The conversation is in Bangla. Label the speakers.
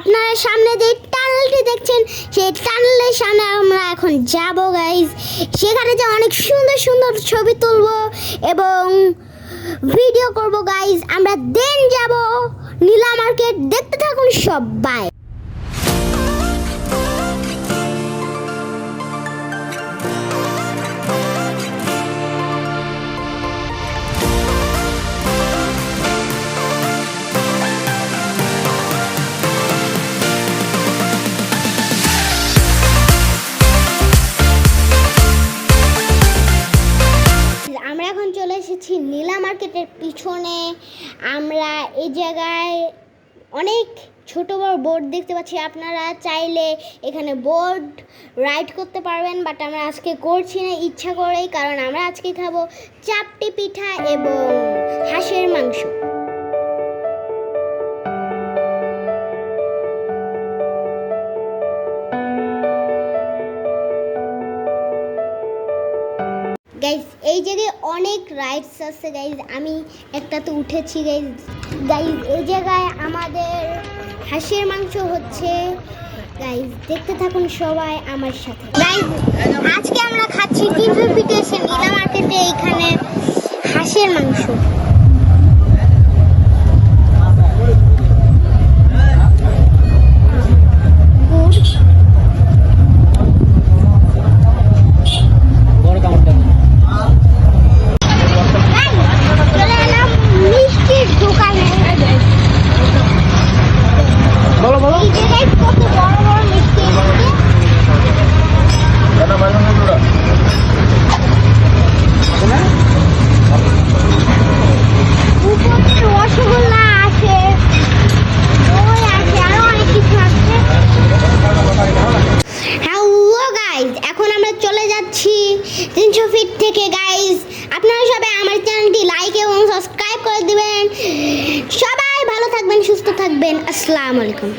Speaker 1: আপনারা সামনে যে টানেলটি দেখছেন সেই টানেলের সামনে আমরা এখন যাব গাইজ। সেখানে যে অনেক সুন্দর সুন্দর ছবি তুলবো এবং ভিডিও করব গাইজ। আমরা দেন যাব নীলা মার্কেট, দেখতে থাকুন সবাই। আমরা এখন চলে এসেছি নীলা মার্কেটের পিছনে। আমরা এই জায়গায় অনেক ছোট বড় বোর্ড দেখতে পাচ্ছি। আপনারা চাইলে এখানে বোর্ড রাইড করতে পারবেন, বাট আমরা আজকে করছি না ইচ্ছা করেই, কারণ আমরা আজকে খাবো চাপটি পিঠা এবং হাঁসের মাংস। গাইজ এই জায়গায় অনেক রাইডস আছে গাইজ, আমি একটা তো উঠেছি গাইজ। গাইজ এই জায়গায় আমাদের হাঁসের মাংস হচ্ছে গাইজ, দেখতে থাকুন সবাই আমার সাথে। গাইজ আজকে আমরা খাচ্ছি 300 ফিটে এসে নীলা মার্কেটে এইখানে হাঁসের মাংস। এখন আমরা চলে যাচ্ছি 300 ফিট থেকে গাইজ। আপনারা সবাই আমার চ্যানেলটি লাইক এবং সাবস্ক্রাইব করে দিবেন। সবাই ভালো থাকবেন, সুস্থ থাকবেন। আসসালামু আলাইকুম।